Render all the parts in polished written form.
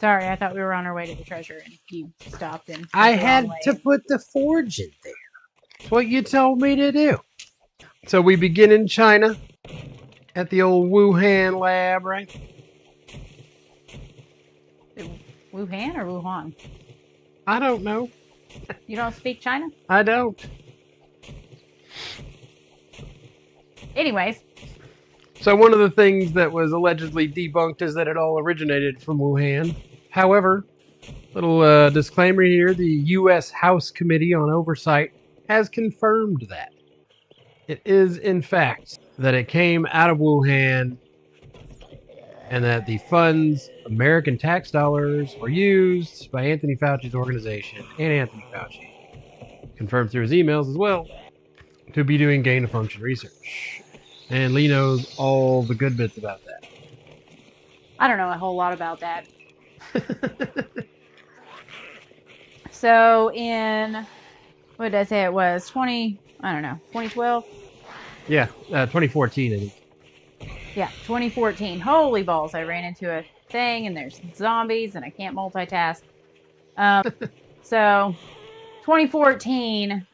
Sorry, I thought we were on our way to the treasure, and you stopped and went I the wrong had way. to put the forge in there. It's what you told me to do. So we begin in China at the old Wuhan lab, right? Wuhan or Wuhan? I don't know. You don't speak China? I don't. Anyways, So one of the things that was allegedly debunked is that it all originated from Wuhan. However, little disclaimer here, the U.S. House Committee on Oversight has confirmed that. It is, in fact, that it came out of Wuhan and that the funds, American tax dollars, were used by Anthony Fauci's organization and Anthony Fauci, confirmed through his emails as well, to be doing gain-of-function research. And Lee knows all the good bits about that. I don't know a whole lot about that. So in, what did I say it was? 2012? Yeah, 2014, I think. Yeah, 2014. Holy balls, I ran into a thing and there's zombies and I can't multitask. So 2014,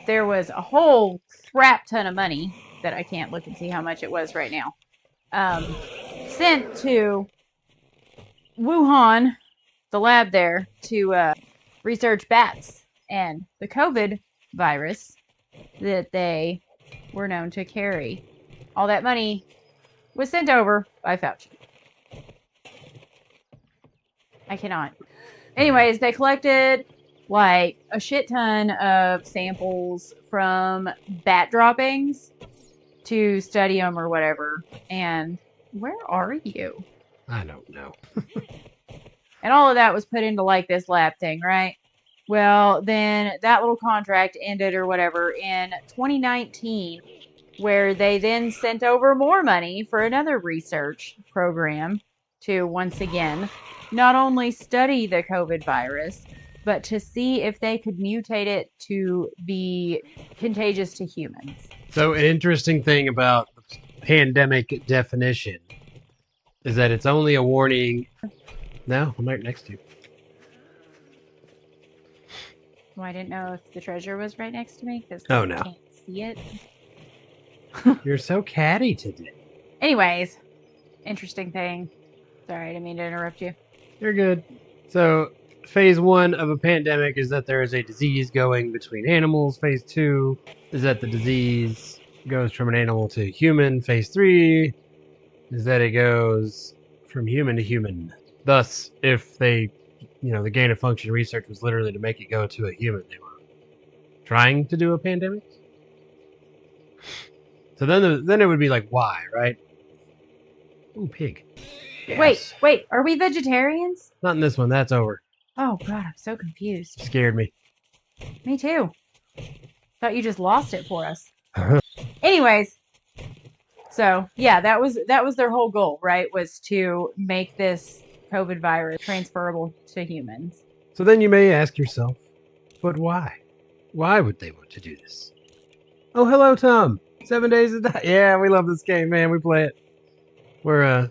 there was a whole crap ton of money that I can't look and see how much it was right now, sent to Wuhan, the lab there, to research bats and the COVID virus that they were known to carry. All that money was sent over by Fauci. I cannot. Anyways, they collected like a shit ton of samples from bat droppings to study them or whatever. And where are you? I don't know. And all of that was put into like this lab thing, right? Well, then that little contract ended or whatever in 2019, where they then sent over more money for another research program to once again not only study the COVID virus, but to see if they could mutate it to be contagious to humans. So an interesting thing about the pandemic definition is that it's only a warning. No, I'm right next to you. Well, I didn't know if the treasure was right next to me because Oh, I no. can't see it. You're so catty today. Anyways, interesting thing. Sorry, I didn't mean to interrupt you. You're good. So phase 1 of a pandemic is that there is a disease going between animals. Phase 2 is that the disease goes from an animal to human. Phase 3 is that it goes from human to human. Thus, if they, the gain-of-function research was literally to make it go to a human, they were trying to do a pandemic. So then it would be like, why, right? Ooh, pig. Yes. Wait, are we vegetarians? Not in this one. That's over. Oh god, I'm so confused. Scared me. Me too. Thought you just lost it for us. Anyways, so yeah, that was their whole goal, right? Was to make this COVID virus transferable to humans. So then you may ask yourself, but why? Why would they want to do this? Oh, hello, Tom. 7 Days to Die. Yeah, we love this game, man. We play it. We're,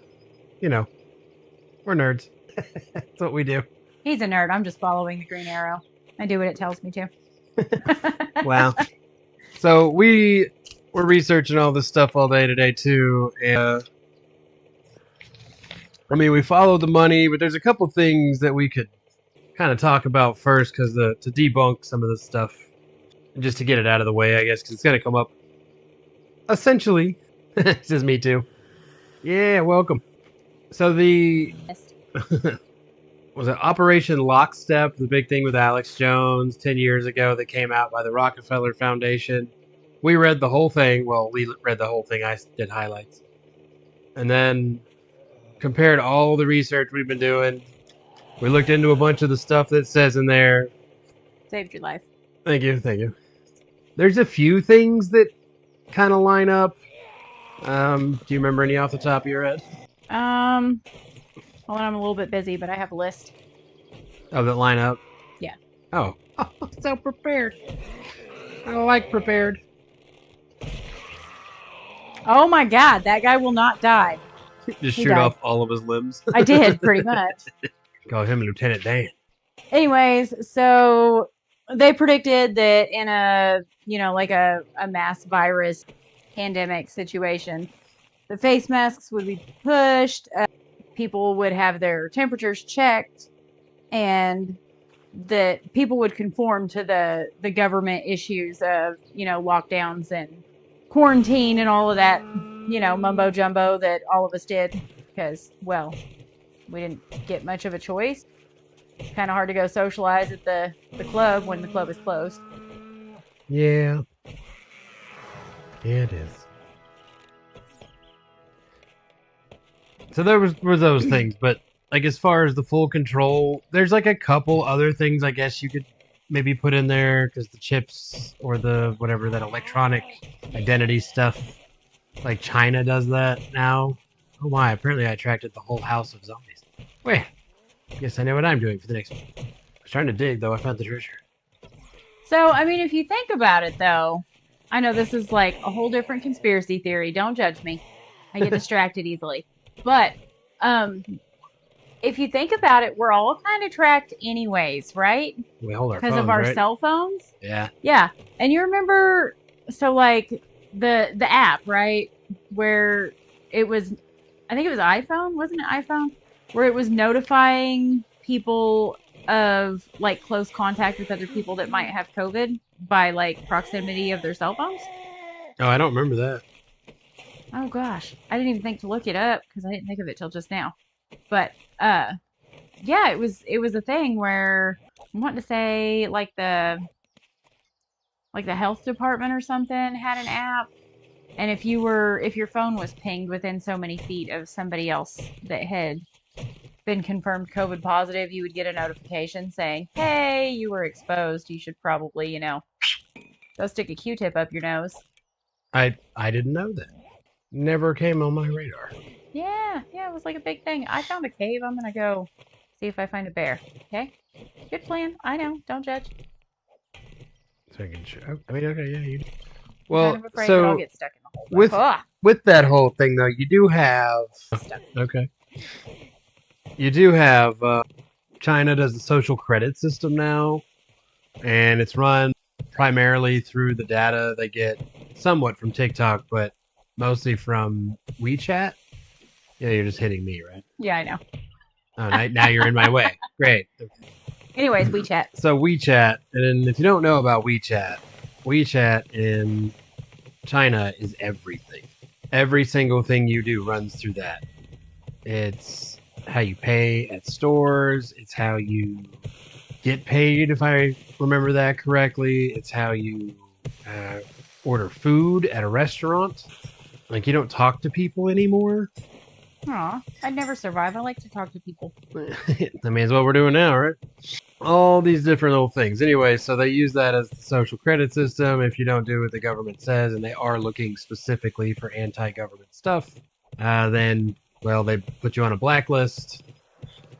we're nerds. That's what we do. He's a nerd. I'm just following the green arrow. I do what it tells me to. Wow. So we were researching all this stuff all day today, too. And, we followed the money, but there's a couple things that we could kind of talk about first because to debunk some of this stuff, and just to get it out of the way, I guess, because it's going to come up. Essentially, says me too. Yeah, welcome. So was it Operation Lockstep, the big thing with Alex Jones 10 years ago that came out by the Rockefeller Foundation? We read the whole thing. Well, Lee read the whole thing. I did highlights. And then compared all the research we've been doing. We looked into a bunch of the stuff that says in there. Saved your life. Thank you. There's a few things that kind of line up. Do you remember any off the top of your head? Well, I'm a little bit busy, but I have a list. Oh, that line up? Yeah. Oh, so prepared. I like prepared. Oh my God, that guy will not die. Just He shoot died. off all of his limbs. I did, pretty much. Call him Lieutenant Dan. Anyways, so they predicted that in a, like a mass virus pandemic situation, the face masks would be pushed, people would have their temperatures checked, and that people would conform to the government issues of, lockdowns and quarantine and all of that, mumbo jumbo that all of us did because, well, we didn't get much of a choice. Kind of hard to go socialize at the club when the club is closed. Yeah. Yeah, it is. So there were those things, but like as far as the full control, there's like a couple other things I guess you could maybe put in there because the chips or the whatever that electronic identity stuff, like China does that now. Oh my! Apparently I attracted the whole house of zombies. Wait, guess I know what I'm doing for the next one. I was trying to dig though. I found the treasure. So, I mean, if you think about it, though, I know this is like a whole different conspiracy theory. Don't judge me. I get distracted easily. But um, if you think about it, we're all kind of tracked anyways, right? We hold our Because phones, of our right? cell phones. Yeah. Yeah. And you remember, so like the app, right? Where it was, I think it was iPhone, wasn't it iPhone? Where it was notifying people of like close contact with other people that might have COVID by like proximity of their cell phones. Oh, I don't remember that. Oh gosh, I didn't even think to look it up because I didn't think of it till just now. But yeah, it was a thing where I'm wanting to say like the health department or something had an app, and if your phone was pinged within so many feet of somebody else that had been confirmed COVID positive, you would get a notification saying, "Hey, you were exposed. You should probably, go stick a Q-tip up your nose." I didn't know that. Never came on my radar. Yeah, yeah, it was like a big thing. I found a cave. I'm gonna go see if I find a bear. Okay? Good plan. I know. Don't judge. So I can I mean, okay, yeah. You. I'm kind Well, of afraid that I'll so get stuck in the hole. with Ah, with that whole thing though, you do have stuck. okay. You do have China does the social credit system now, and it's run primarily through the data they get somewhat from TikTok, but mostly from WeChat. Yeah, you're just hitting me, right? Yeah, I know. Oh, now you're in my way. Great. Anyways, WeChat. So WeChat, and if you don't know about WeChat, WeChat in China is everything. Every single thing you do runs through that. It's how you pay at stores. It's how you get paid, if I remember that correctly. It's how you order food at a restaurant. Like, you don't talk to people anymore. Aw, I'd never survive. I like to talk to people. I mean, it's what we're doing now, right? All these different little things. Anyway, so they use that as the social credit system. If you don't do what the government says, and they are looking specifically for anti-government stuff, then, well, they put you on a blacklist.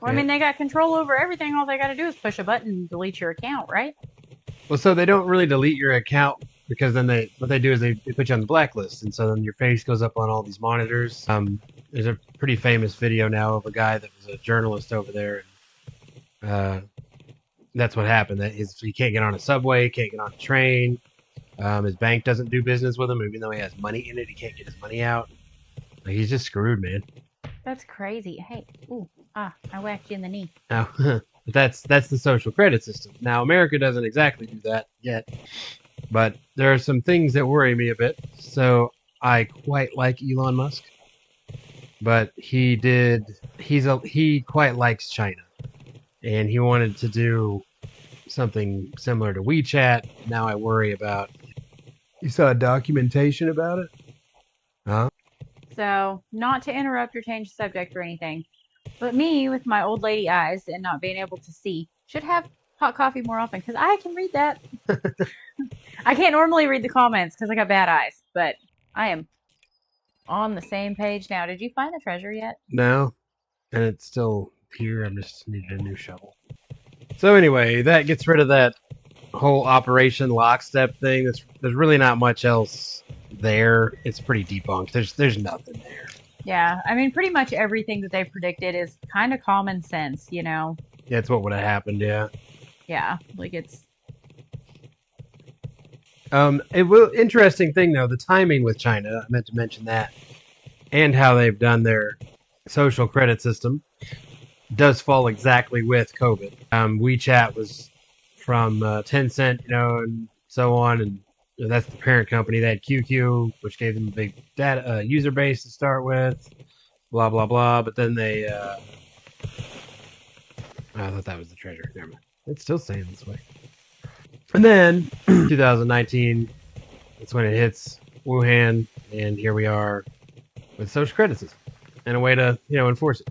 Well, I mean, they got control over everything. All they got to do is push a button and delete your account, right? Well, so they don't really delete your account because then what they do is they put you on the blacklist, and so then your face goes up on all these monitors. There's a pretty famous video now of a guy that was a journalist over there, and that's what happened. That is, he can't get on a subway, can't get on a train. His bank doesn't do business with him, even though he has money in it. He can't get his money out. Like, he's just screwed, man. That's crazy. Hey, I whacked you in the knee. Now, but that's the social credit system. Now, America doesn't exactly do that yet, but there are some things that worry me a bit. So I quite like Elon Musk, but he quite likes China, and he wanted to do something similar to WeChat. Now I worry about. You saw documentation about it? Huh? So, not to interrupt or change the subject or anything, but me with my old lady eyes and not being able to see should have hot coffee more often because I can read that. I can't normally read the comments because I got bad eyes, but I am on the same page now. Did you find the treasure yet? No, and it's still here. I just needed a new shovel. So anyway, that gets rid of that whole Operation Lockstep thing. There's really not much else there, it's pretty debunked. There's nothing there. Yeah, I mean, pretty much everything that they predicted is kind of common sense, you know? That's what would have happened. Yeah. Yeah, like it's, It will interesting thing though, the timing with China. I meant to mention that, and how they've done their social credit system does fall exactly with COVID. WeChat was from Tencent, and so on, and that's the parent company. They had QQ, which gave them a big data user base to start with. Blah blah blah. But then they, I thought that was the treasure. Never mind. It's still saying this way. And then 2019, that's when it hits Wuhan, and here we are with social credit system and a way to enforce it.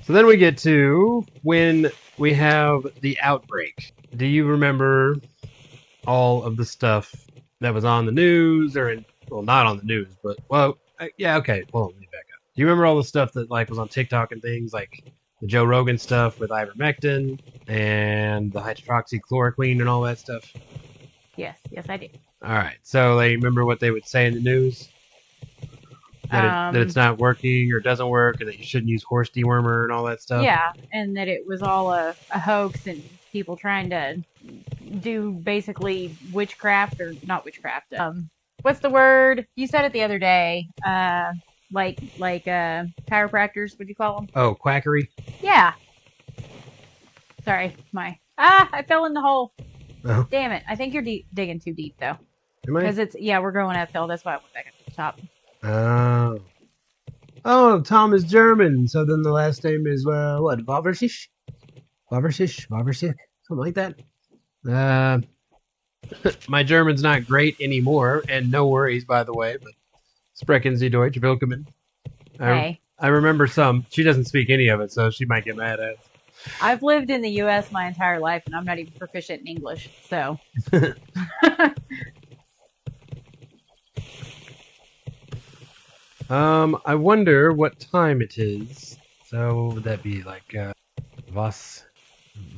So then we get to when we have the outbreak. Do you remember all of the stuff that was on the news, or not on the news, but yeah, okay. Well, let me back up. Do you remember all the stuff that was on TikTok and things, like the Joe Rogan stuff with ivermectin and the hydroxychloroquine and all that stuff? yes, I do. All right. So they remember what they would say in the news, that it's not working or doesn't work, or that you shouldn't use horse dewormer and all that stuff. Yeah, and that it was all a hoax and people trying to do basically witchcraft, or not witchcraft. What's the word? You said it the other day. Like chiropractors, would you call them? Oh, quackery. Yeah. Sorry, I fell in the hole. Oh. Damn it! I think you're digging too deep though. Am I? Because we're going uphill. That's why I went back up to the top. Oh. Oh, Tom is German, so then the last name is what? Waversich? Waversich? Something like that. My German's not great anymore, and no worries, by the way, but sprechen Sie Deutsch, willkommen. Hey. I remember some. She doesn't speak any of it, so she might get mad at us. I've lived in the U.S. my entire life, and I'm not even proficient in English, so. I wonder what time it is. So would that be like was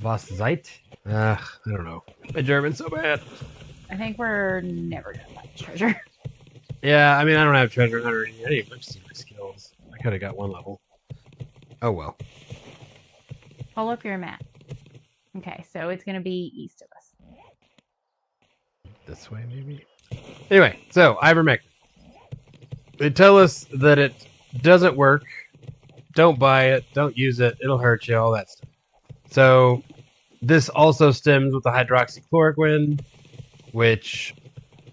Zeit? I don't know. My German's so bad. I think we're never gonna find treasure. Yeah, I mean, I don't have treasure hunter in any emergency skills. I could have got one level. Oh well. Pull up your map. Okay, so it's gonna be east of us. This way, maybe. Anyway, so ivermectin. They tell us that it doesn't work. Don't buy it. Don't use it. It'll hurt you. All that stuff. So this also stems with the hydroxychloroquine, which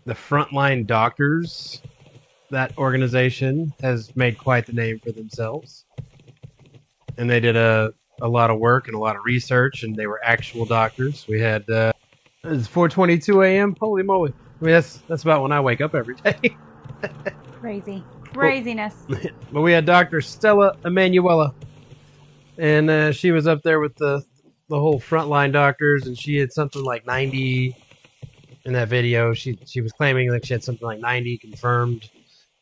the frontline doctors, that organization, has made quite the name for themselves. And they did a lot of work and a lot of research, and they were actual doctors. We had it's 4:22 a.m. Holy moly! I mean, that's about when I wake up every day. Craziness. But we had Dr. Stella Emanuela, and she was up there with the whole frontline doctors, and she had something like 90 in that video. She was claiming like she had something like 90 confirmed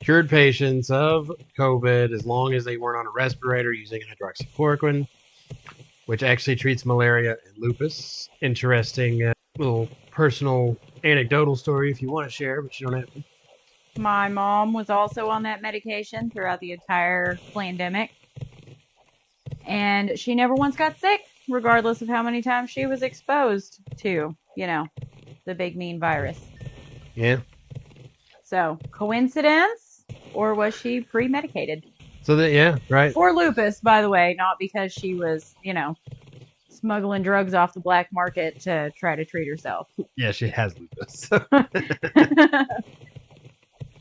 cured patients of COVID as long as they weren't on a respirator using hydroxychloroquine, which actually treats malaria and lupus. Interesting little personal anecdotal story if you want to share, but you don't have to. My mom was also on that medication throughout the entire pandemic. And she never once got sick, regardless of how many times she was exposed to, the big mean virus. Yeah. So, coincidence? Or was she pre-medicated? So yeah, right. For lupus, by the way, not because she was, smuggling drugs off the black market to try to treat herself. Yeah, she has lupus.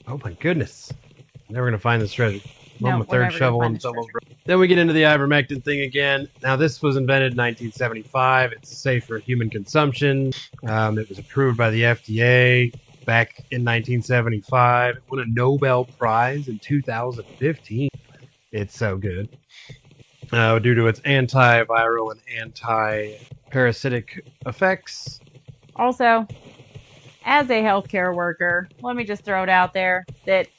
Oh my goodness. Never going to find this treasure. I'm a third shovel and it's almost broken. Then we get into the ivermectin thing again. Now, this was invented in 1975. It's safe for human consumption. It was approved by the FDA back in 1975. It won a Nobel Prize in 2015. It's so good. Due to its antiviral and anti-parasitic effects. Also, as a healthcare worker, let me just throw it out there that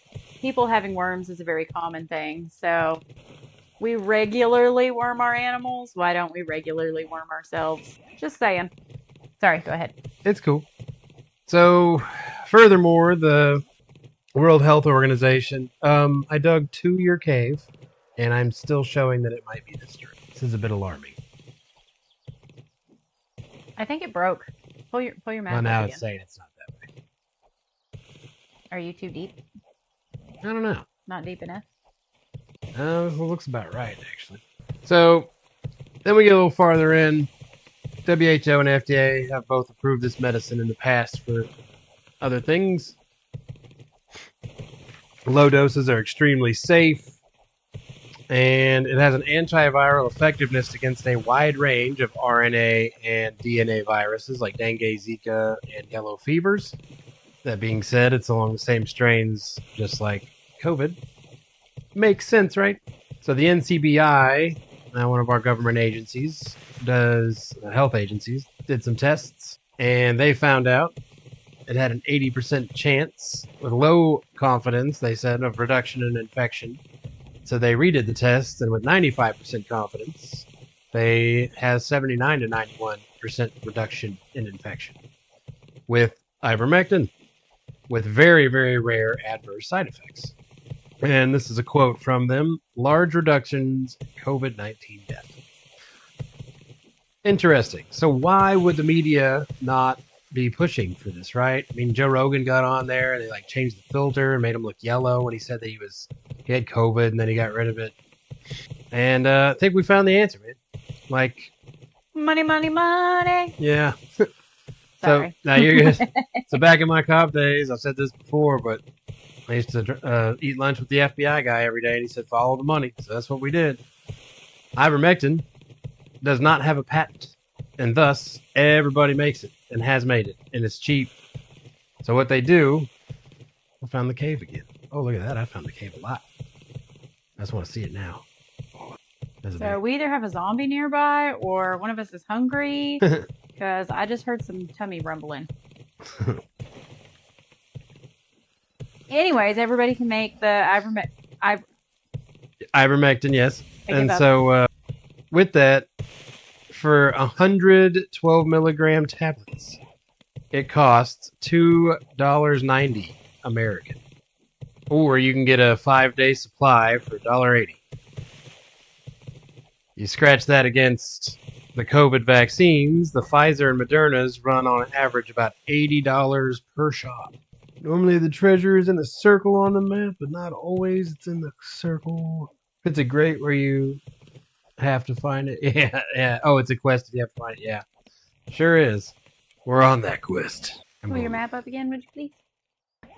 people having worms is a very common thing. So we regularly worm our animals. Why don't we regularly worm ourselves? Just saying. Sorry, go ahead. It's cool. So, furthermore, the World Health Organization. I dug 2-year cave, and I'm still showing that it might be this strain. This is a bit alarming. I think it broke. Pull your Well, map now up it's again. saying it's not that way. Are you too deep? I don't know. Not deep enough? This looks about right, actually. So, then we get a little farther in. WHO and FDA have both approved this medicine in the past for other things. Low doses are extremely safe, and it has an antiviral effectiveness against a wide range of RNA and DNA viruses like dengue, Zika, and yellow fevers. That being said, it's along the same strains, just like COVID. Makes sense, right? So the NCBI, one of our government agencies, health agencies, did some tests, and they found out it had an 80% chance, with low confidence, they said, of reduction in infection. So they redid the test, and with 95% confidence, they has 79 to 91% reduction in infection with ivermectin, with very, very rare adverse side effects. And this is a quote from them: large reductions in COVID-19 death. Interesting. So why would the media not be pushing for this, right? I mean, Joe Rogan got on there and they like changed the filter and made him look yellow when he said that he had COVID and then he got rid of it. And I think we found the answer, man. Like, money, money, money. Yeah. Sorry. So now you're good. So back in my cop days, I've said this before, but I used to eat lunch with the FBI guy every day, and he said, follow the money. So that's what we did. Ivermectin does not have a patent, and thus everybody makes it and has made it, and it's cheap. So what they do, I found the cave again. Oh, look at that. I found the cave a lot. I just want to see it now. So we either have a zombie nearby or one of us is hungry, because I just heard some tummy rumbling. Anyways, everybody can make the ivermectin, yes. And up. so with that, for 112 milligram tablets, it costs $2.90 American. Or you can get a 5-day supply for $1.80. You scratch that against the COVID vaccines, the Pfizer and Moderna's run on average about $80 per shot. Normally the treasure is in a circle on the map, but not always it's in the circle. It's a great where you have to find it. Yeah. Oh, it's a quest if you have to find it. Yeah. Sure is. We're on that quest. Pull your map up again, would you please?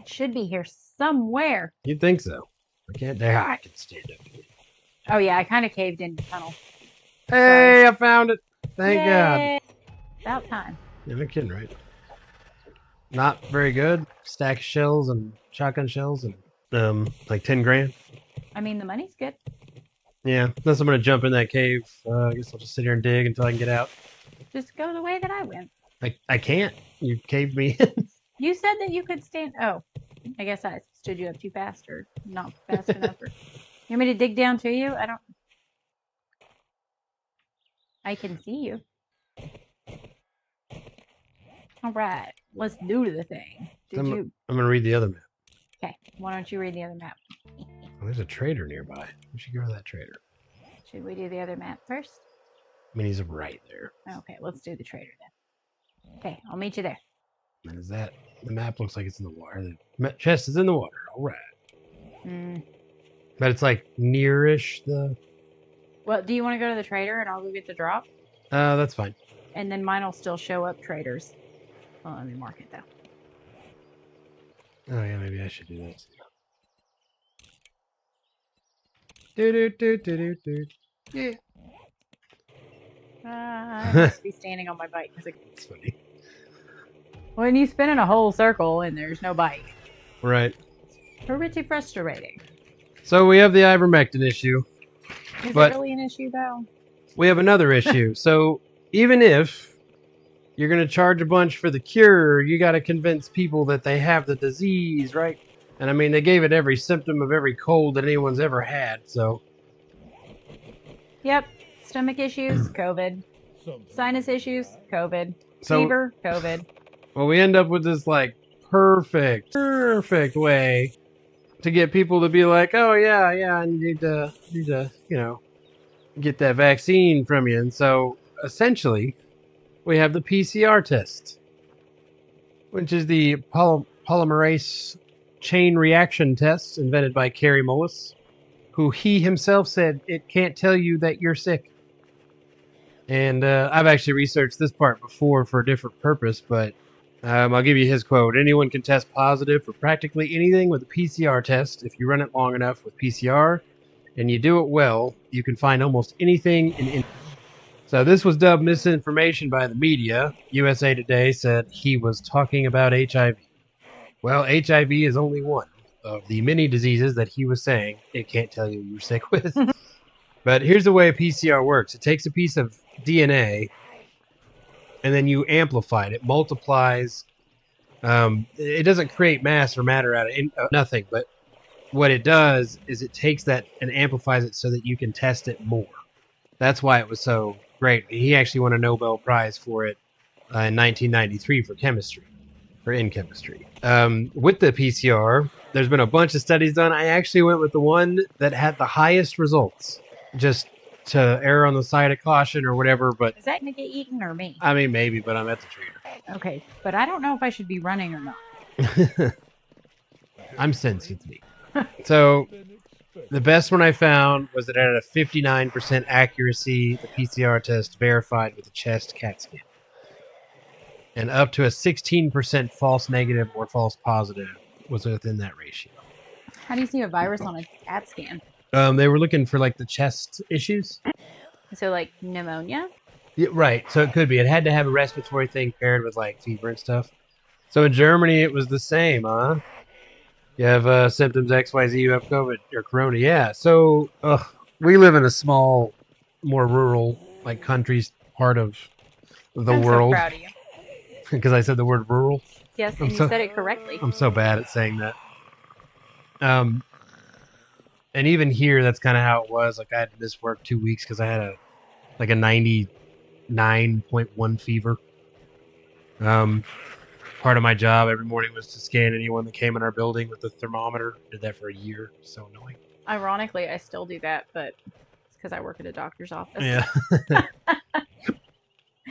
It should be here somewhere. You'd think so. I can't dare. I can stand up again. Oh yeah, I kind of caved in the tunnel. Hey, sorry. I found it. Thank God. About time. Yeah, no kidding, right? Not very good. Stack of shells and shotgun shells and like 10 grand. I mean, the money's good. Yeah, unless I'm gonna jump in that cave. I guess I'll just sit here and dig until I can get out. Just go the way that I went. I can't. You caved me in. You said that you could stand. Oh, I guess I stood you up too fast or not fast enough. Or... You want me to dig down to you? I don't. I can see you. All right, let's do the thing. I'm gonna read the other map. Okay, why don't you read the other map? Oh, there's a trader nearby. We should go to that trader. Should we do the other map first? I mean, he's right there. Okay, let's do the trader then. Okay, I'll meet you there. And is that the map looks like it's in the water? The chest is in the water. All right. But it's like nearish the. Well, do you want to go to the trader and I'll go get the drop? That's fine. And then mine will still show up traders. Well, let me mark it though. Oh yeah, maybe I should do that too. Yeah. I must be standing on my bike because it's funny. When you spin in a whole circle and there's no bike. Right. Pretty frustrating. So we have the ivermectin issue. Is it really an issue though? We have another issue. So even if you're going to charge a bunch for the cure, you got to convince people that they have the disease, right? And I mean, they gave it every symptom of every cold that anyone's ever had, so. Yep. Stomach issues, COVID. Sinus issues, COVID. Fever, COVID. Well, we end up with this like perfect way to get people to be like, oh yeah, I need to, get that vaccine from you. And so essentially, we have the PCR test, which is the polymerase chain reaction test invented by Kary Mullis, who he himself said it can't tell you that you're sick. And I've actually researched this part before for a different purpose, but I'll give you his quote. Anyone can test positive for practically anything with a PCR test. If you run it long enough with PCR and you do it well, you can find almost anything in any. So this was dubbed misinformation by the media. USA Today said he was talking about HIV. Well, HIV is only one of the many diseases that he was saying it can't tell you you're sick with. But here's the way a PCR works. It takes a piece of DNA and then you amplify it. It multiplies. It doesn't create mass or matter out of nothing, but what it does is it takes that and amplifies it so that you can test it more. That's why it was so great. He actually won a Nobel Prize for it in 1993 for chemistry, or in chemistry. With the PCR, there's been a bunch of studies done. I actually went with the one that had the highest results, just to err on the side of caution or whatever. But is that gonna get eaten or me? I mean, maybe, but I'm at the trader. Okay, but I don't know if I should be running or not. I'm sensitive. So the best one I found was that it had a 59% accuracy. The PCR test verified with a chest CAT scan, and up to a 16% false negative or false positive was within that ratio. How do you see a virus on a CAT scan? They were looking for like the chest issues. So like pneumonia? Yeah, right. So it could be. It had to have a respiratory thing paired with like fever and stuff. So in Germany, it was the same, huh? You have symptoms XYZ, you have COVID or Corona. Yeah. So we live in a small, more rural, like countries part of the world. I'm so proud of you. Because I said the word rural. Yes, and you said it correctly. I'm so bad at saying that. And even here, that's kind of how it was. Like I had to miss work 2 weeks because I had a 99.1 fever. Part of my job every morning was to scan anyone that came in our building with the thermometer. Did that for a year. So annoying. Ironically, I still do that, but it's because I work at a doctor's office. Yeah.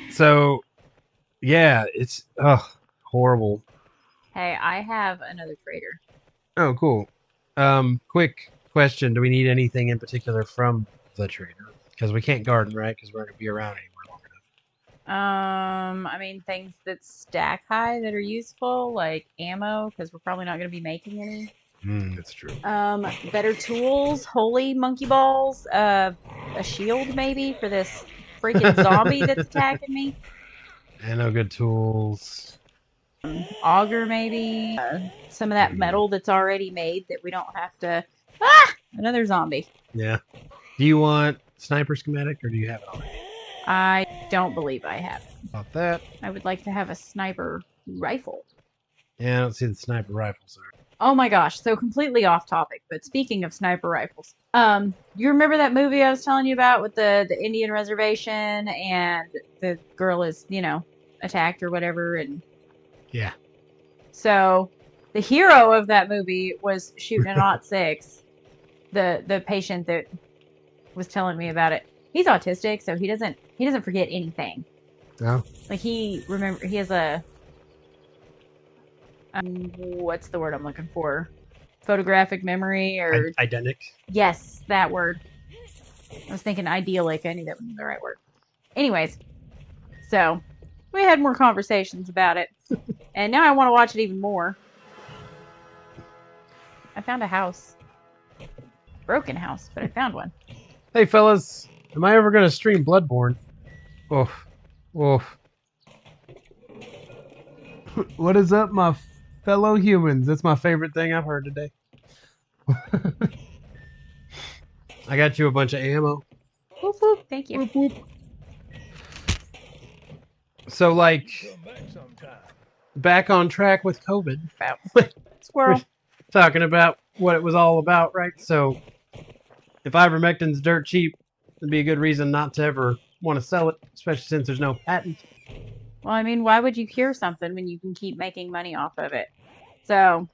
So, yeah, it's horrible. Hey, I have another trader. Oh, cool. Quick question: do we need anything in particular from the trader? Because we can't garden, right? Because we're not gonna be around anymore long enough. I mean things that stack high that are useful, like ammo, because we're probably not gonna be making any. That's true. Better tools, holy monkey balls, a shield maybe for this freaking zombie that's attacking me. And no good tools. Auger maybe. Some of that metal that's already made that we don't have to. Another zombie. Yeah. Do you want sniper schematic or do you have it already? I don't believe I have it. About that. I would like to have a sniper rifle. Yeah, I don't see the sniper rifles. Oh my gosh, so completely off topic, but speaking of sniper rifles, you remember that movie I was telling you about with the Indian reservation and the girl is, attacked or whatever, and Yeah. so the hero of that movie was shooting an .6. The patient that was telling me about it. He's autistic, so he doesn't forget anything. No. Like he has a what's the word I'm looking for? Photographic memory or Idenic. Yes, that word. I was thinking idyllic. I knew that wasn't the right word. Anyways, so we had more conversations about it, and now I want to watch it even more. I found a house. Broken house, but I found one. Hey, fellas. Am I ever going to stream Bloodborne? Oof. Oof. What is up, my fellow humans? That's my favorite thing I've heard today. I got you a bunch of ammo. Whoop, whoop. Thank you. Whoop, whoop. So, like, back on track with COVID. Squirrel. Talking about what it was all about, right? So, if ivermectin's dirt cheap, it'd be a good reason not to ever want to sell it, especially since there's no patent. Well, I mean, why would you cure something when you can keep making money off of it? So,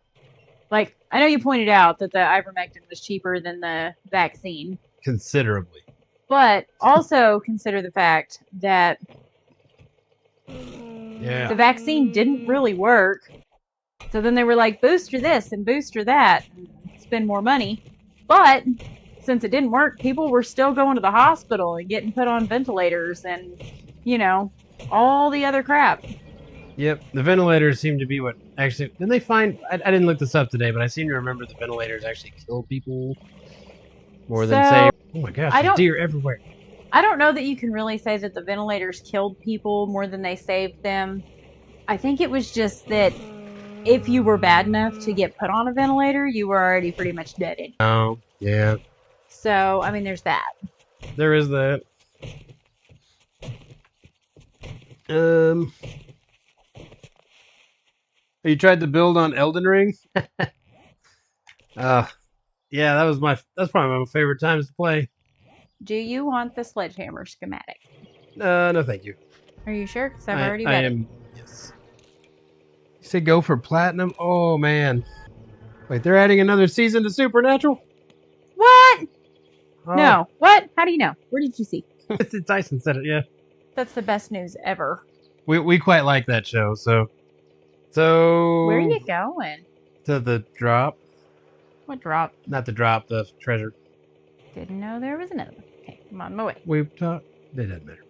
like, I know you pointed out that the ivermectin was cheaper than the vaccine, Considerably. but also consider the fact that Yeah. the vaccine didn't really work. So then they were like, booster this and booster that, and spend more money. But since it didn't work, people were still going to the hospital and getting put on ventilators and, all the other crap. Yep, the ventilators seem to be what actually. Didn't they find? I didn't look this up today, but I seem to remember the ventilators actually killed people more than say. Oh my gosh, there's deer everywhere. I don't know that you can really say that the ventilators killed people more than they saved them. I think it was just that if you were bad enough to get put on a ventilator, you were already pretty much dead. Oh, yeah. So, I mean, there's that. There is that. You tried to build on Elden Ring? Yeah, that's probably my favorite times to play. Do you want the sledgehammer schematic? No, thank you. Are you sure? Because I've already read it. Yes. You say go for platinum? Oh, man. Wait, they're adding another season to Supernatural? What? Oh. No. What? How do you know? Where did you see? Tyson said it, yeah. That's the best news ever. We quite like that show, so... Where are you going? To the drop. What drop? Not the drop, the treasure. Didn't know there was another one. Okay, I'm on my way. We've talked... It doesn't matter.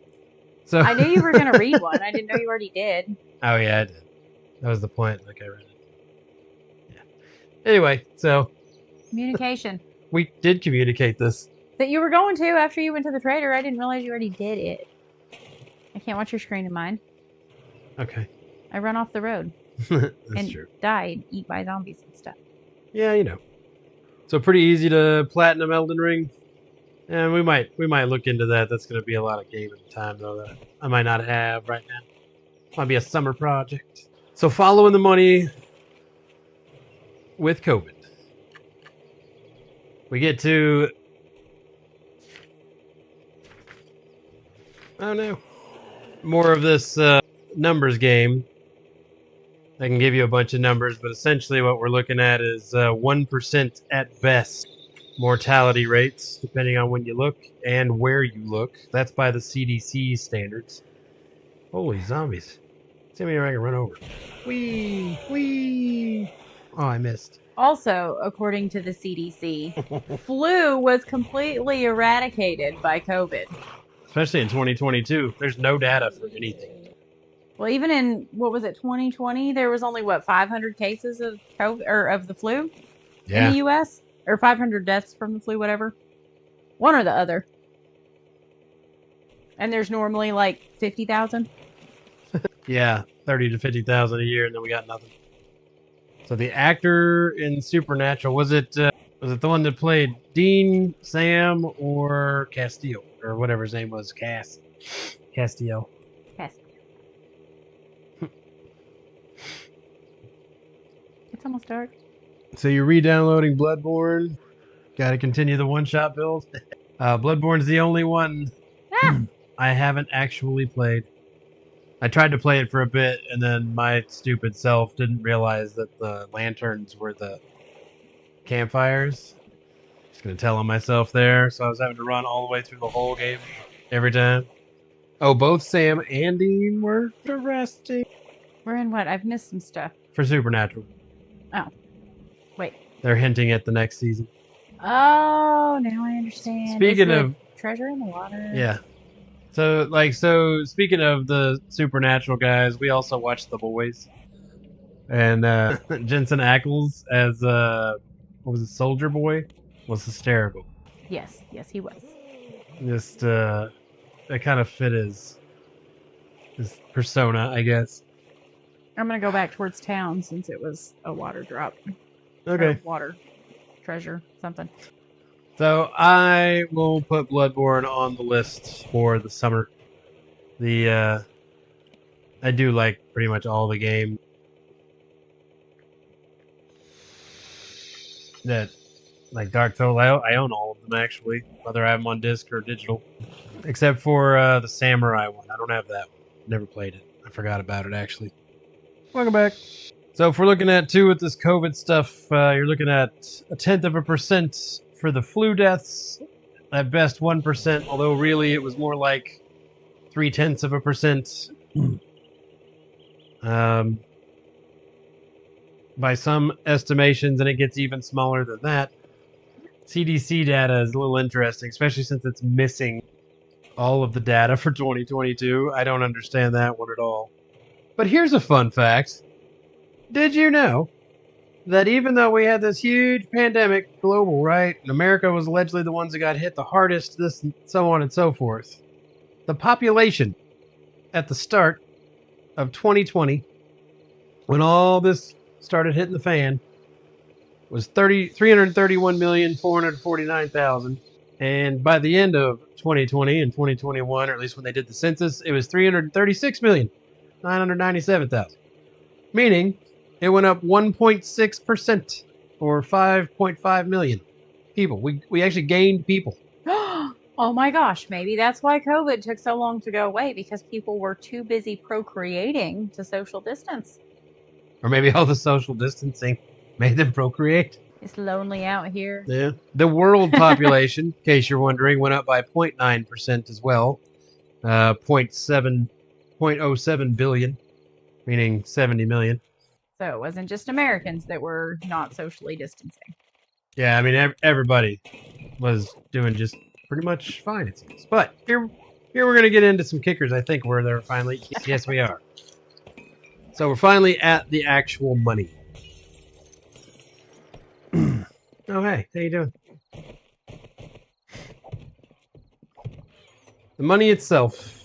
So I knew you were going to read one. I didn't know you already did. Oh, yeah, I did. That was the point. Like, I read it. Yeah. Anyway, so... Communication. We did communicate this. That you were going to after you went to the trader. I didn't realize you already did it. I can't watch your screen in mine. Okay. I run off the road. That's and true. Die and eat by zombies and stuff. Yeah, you know. So pretty easy to platinum Elden Ring. And we might look into that. That's going to be a lot of gaming time, though, that I might not have right now. Might be a summer project. So following the money with COVID. We get to... Oh, no. More of this numbers game. I can give you a bunch of numbers, but essentially what we're looking at is 1% at best mortality rates, depending on when you look and where you look. That's by the CDC standards. Holy zombies. See me if I can run over. Whee! Whee! Oh, I missed. Also, according to the CDC, flu was completely eradicated by COVID. Especially in 2022. There's no data for anything. Well, even in, 2020, there was only, 500 cases of COVID, or of the flu in the U.S.? Or 500 deaths from the flu, whatever. One or the other. And there's normally, 50,000? Yeah, 30 to 50,000 a year, and then we got nothing. So the actor in Supernatural, was it the one that played Dean, Sam, or Castillo? Or whatever his name was, Castillo. It's almost dark. So you're re-downloading Bloodborne. Got to continue the one-shot build. Bloodborne's the only one I haven't actually played. I tried to play it for a bit, and then my stupid self didn't realize that the lanterns were the campfires. Just gonna tell on myself there, so I was having to run all the way through the whole game every time. Oh, both Sam and Dean were arrested. We're in what? I've missed some stuff. For Supernatural. Oh. Wait. They're hinting at the next season. Oh, now I understand. Speaking of treasure in the water. Yeah. So speaking of the Supernatural guys, we also watched The Boys. And Jensen Ackles as what was it, Soldier Boy? Was hysterical. Yes, he was. Just that kind of fit his persona, I guess. I'm gonna go back towards town since it was a water drop. Okay. Or water treasure, something. So I will put Bloodborne on the list for the summer. I do like pretty much all the game. That, like Dark Souls, I own all of them actually, whether I have them on disc or digital. Except for the Samurai one. I don't have that one. Never played it. I forgot about it actually. Welcome back. So if we're looking at too with this COVID stuff, you're looking at 0.1% for the flu deaths, at best 1%, although really it was more like 0.3%. By some estimations, and it gets even smaller than that. CDC data is a little interesting, especially since it's missing all of the data for 2022. I don't understand that one at all. But here's a fun fact. Did you know that even though we had this huge pandemic, global, right, and America was allegedly the ones that got hit the hardest, this and so on and so forth, the population at the start of 2020, when all this started hitting the fan, was 331,449,000. And by the end of 2020 and 2021, or at least when they did the census, it was 336,997,000. Meaning it went up 1.6%, or 5.5 million people. We actually gained people. Oh my gosh, maybe that's why COVID took so long to go away, because people were too busy procreating to social distance. Or maybe all the social distancing made them procreate. It's lonely out here. Yeah. The world population, in case you're wondering, went up by 0.9% as well. 0.07 billion, meaning 70 million. So it wasn't just Americans that were not socially distancing. Yeah, I mean, everybody was doing just pretty much fine, it seems. But here we're going to get into some kickers, I think, where they're finally... Yes, we are. So we're finally at the actual money. Oh, hey, how you doing? The money itself.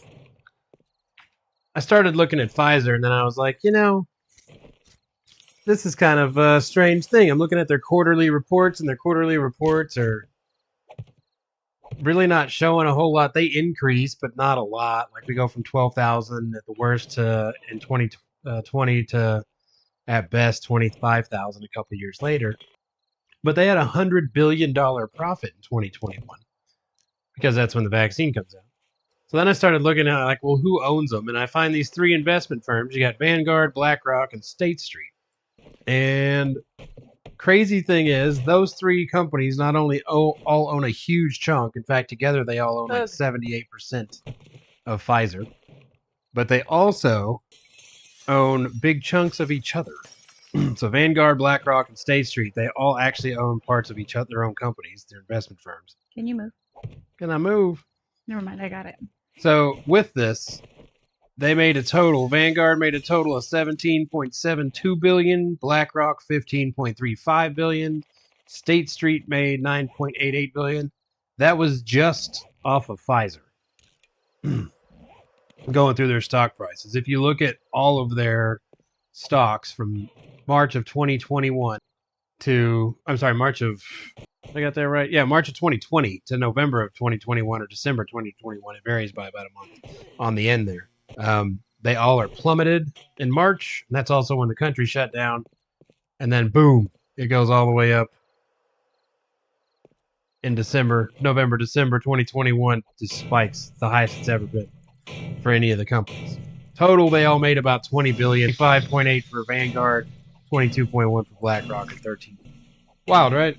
I started looking at Pfizer, and then I was like, this is kind of a strange thing. I'm looking at their quarterly reports, and their quarterly reports are really not showing a whole lot. They increase, but not a lot. Like we go from 12,000 at the worst to in 2020 to at best 25,000 a couple years later. But they had $100 billion profit in 2021 because that's when the vaccine comes out. So then I started looking at like, well, who owns them? And I find these three investment firms. You got Vanguard, BlackRock, and State Street. And crazy thing is, those three companies not only all own a huge chunk. In fact, together they all own like 78% of Pfizer. But they also own big chunks of each other. So Vanguard, BlackRock, and State Street, they all actually own parts of each other, their own companies, their investment firms. Can you move? Can I move? Never mind, I got it. So with this, they made a total. Vanguard made a total of $17.72 billion. BlackRock $15.35 billion. State Street made $9.88 billion. That was just off of Pfizer. Going through their stock prices. If you look at all of their stocks from March of 2021 to, March of 2020 to November of 2021 or December 2021. It varies by about a month on the end there. They all are plummeted in March. And that's also when the country shut down. And then boom, it goes all the way up in November, December 2021 to spikes, the highest it's ever been for any of the companies. Total, they all made about $20 billion, 5.8 for Vanguard, 22.1 for BlackRock, and 13. Wild, right?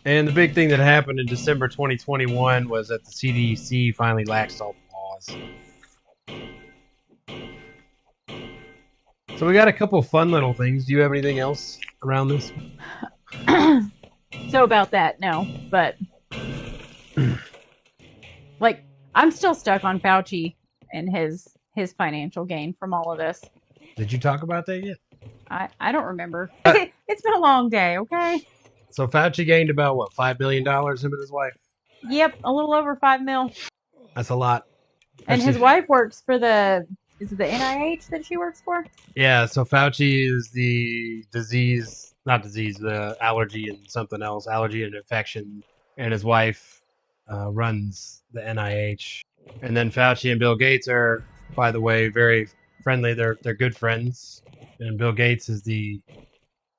And the big thing that happened in December 2021 was that the CDC finally laxed all the laws. So we got a couple of fun little things. Do you have anything else around this? So about that, no. But, like, I'm still stuck on Fauci and his financial gain from all of this. Did you talk about that yet? I don't remember. It's been a long day, okay? So Fauci gained about, what, $5 billion, him and his wife? Yep, a little over 5 mil. That's a lot. And his wife works for is it the NIH that she works for? Yeah, so Fauci is the the allergy and something else, allergy and infection. And his wife runs the NIH. And then Fauci and Bill Gates are, by the way, very friendly. They're good friends. And Bill Gates is the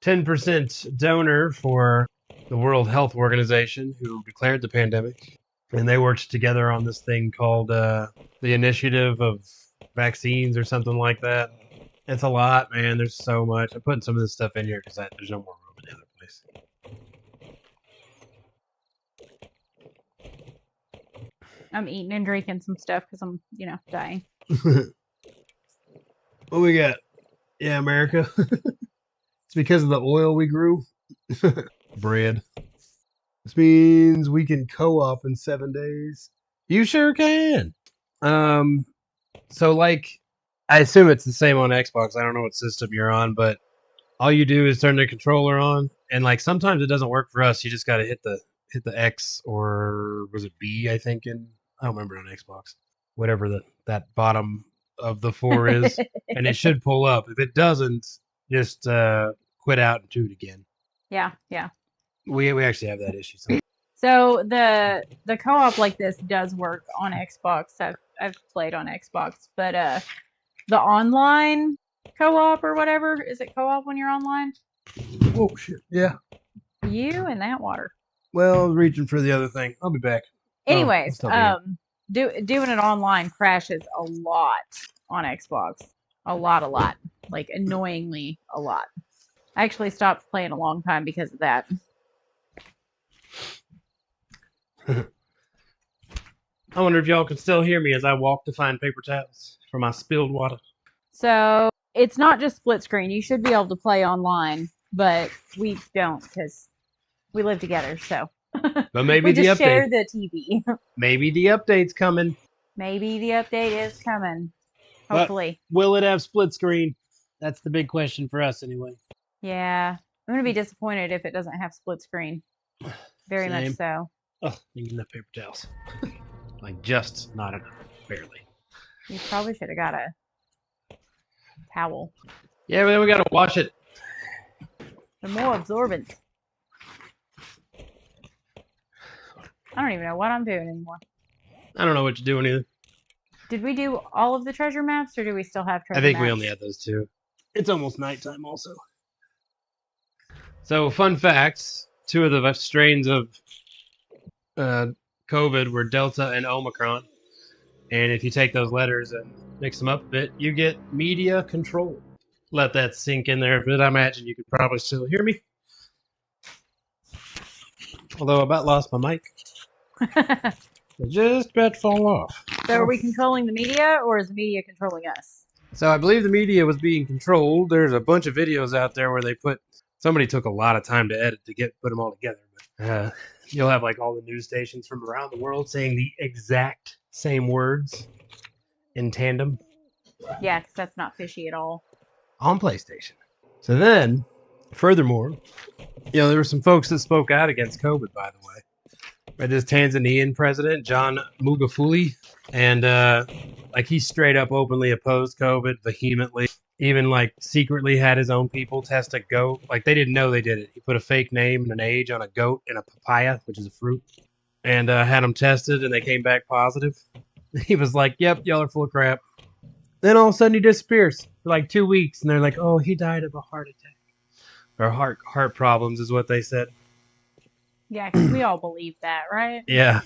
10% donor for the World Health Organization, who declared the pandemic. And they worked together on this thing called the Initiative of Vaccines or something like that. It's a lot, man. There's so much. I'm putting some of this stuff in here because there's no more room in the other place. I'm eating and drinking some stuff because I'm, dying. What we got? Yeah, America. It's because of the oil we grew. Bread. This means we can co-op in 7 days. You sure can. Um, so like, I assume it's the same on Xbox. I don't know what system you're on, but all you do is turn the controller on, and like sometimes it doesn't work for us. You just got to hit the X, or was it B? I think I don't remember on Xbox. Whatever that bottom of the four is, and it should pull up. If it doesn't, just quit out and do it again. Yeah, yeah. We actually have that issue. So the co-op like this does work on Xbox. I've played on Xbox, but the online co-op or whatever, is it co-op when you're online? Oh shit! Yeah. You and that water. Well, I was reaching for the other thing. I'll be back. Anyways, still be here. doing it online crashes a lot on Xbox. A lot. Like annoyingly a lot. I actually stopped playing a long time because of that. I wonder if y'all can still hear me as I walk to find paper towels for my spilled water. So it's not just split screen. You should be able to play online, but we don't because we live together. So But maybe we the just update. share the TV. Maybe the update's coming. Maybe the update is coming. But Hopefully. will it have split screen? That's the big question for us, anyway. Yeah. I'm going to be disappointed if it doesn't have split screen. Very Same. much so. Oh, need enough paper towels. Like just not enough, barely. You probably should have got a towel. Yeah, but then we gotta wash it. They're more absorbent. I don't even know what I'm doing anymore. I don't know what you're doing either. Did we do all of the treasure maps, or do we still have treasure I think maps? we only had those two. It's almost nighttime also. So, fun facts. Two of the strains of COVID were Delta and Omicron. And if you take those letters and mix them up a bit, you get media control. Let that sink in there a bit. I imagine you could probably still hear me. Although I about lost my mic. I just about fall off. So are we controlling the media, or is the media controlling us? So I believe the media was being controlled. There's a bunch of videos out there where somebody took a lot of time to edit to put them all together. But you'll have like all the news stations from around the world saying the exact same words in tandem. Yeah, because that's not fishy at all. On PlayStation. So then, furthermore, there were some folks that spoke out against COVID, by the way. By this Tanzanian president, John Magufuli, and he straight up openly opposed COVID vehemently. Even secretly had his own people test a goat. They didn't know they did it. He put a fake name and an age on a goat and a papaya, which is a fruit, and had them tested, and they came back positive. He was like, "Yep, y'all are full of crap." Then all of a sudden he disappears for 2 weeks, and they're like, "Oh, he died of a heart attack or heart problems," is what they said. Yeah, because we all believe that, right? Yeah,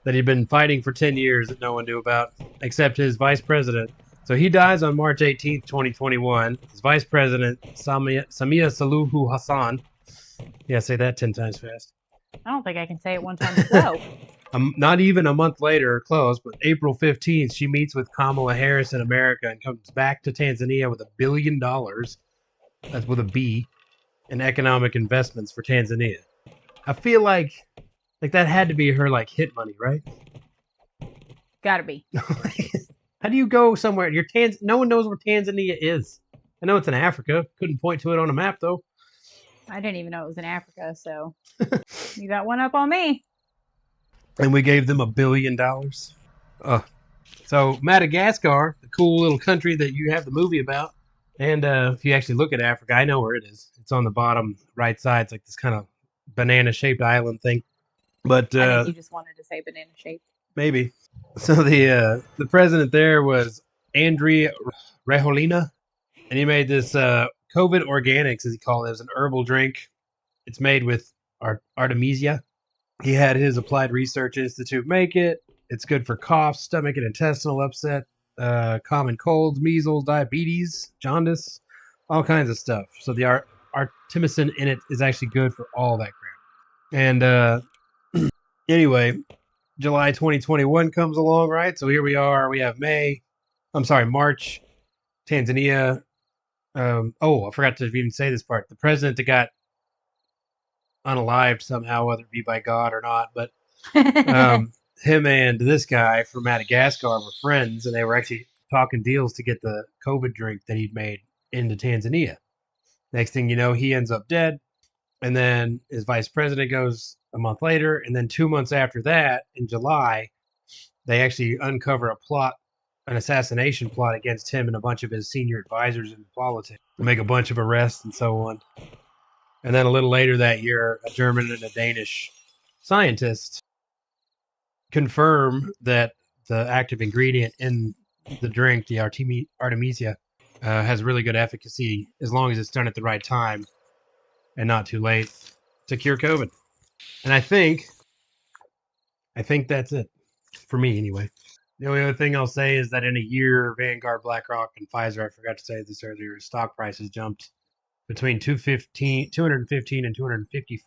that he'd been fighting for 10 years that no one knew about, except his vice president. So he dies on March 18th, 2021. His vice president, Samia Suluhu Hassan. Yeah, say that 10 times fast. I don't think I can say it one time slow. Not even a month later, or close, but April 15th, she meets with Kamala Harris in America and comes back to Tanzania with $1 billion, that's with a B, in economic investments for Tanzania. I feel like that had to be her hit money, right? Gotta be. How do you go somewhere? No one knows where Tanzania is. I know it's in Africa. Couldn't point to it on a map though. I didn't even know it was in Africa, so you got one up on me. And we gave them $1 billion. So Madagascar, the cool little country that you have the movie about, and if you actually look at Africa, I know where it is. It's on the bottom right side. It's like this kind of banana-shaped island thing. But I think you just wanted to say banana-shaped. Maybe. So the president there was Andry Rajoelina, and he made this COVID Organics, as he called it. It was an herbal drink. It's made with Artemisia. He had his Applied Research Institute make it. It's good for cough, stomach, and intestinal upset. common colds, measles, diabetes, jaundice, all kinds of stuff. So the artemisinin in it is actually good for all that crap. And anyway, July 2021 comes along, right? So here we are. We have March, Tanzania. I forgot to even say this part. The president that got unalived somehow, whether it be by God or not, but him and this guy from Madagascar were friends, and they were actually talking deals to get the COVID drink that he'd made into Tanzania. Next thing you know, he ends up dead, and then his vice president goes a month later, and then 2 months after that, in July, they actually uncover an assassination plot against him and a bunch of his senior advisors in politics, make a bunch of arrests and so on. And then a little later that year, a German and a Danish scientist confirm that the active ingredient in the drink, the Artemisia, has really good efficacy as long as it's done at the right time and not too late to cure COVID. And I think that's it for me anyway. The only other thing I'll say is that in a year, Vanguard, BlackRock, and Pfizer, I forgot to say this earlier, stock prices jumped between 215 and 254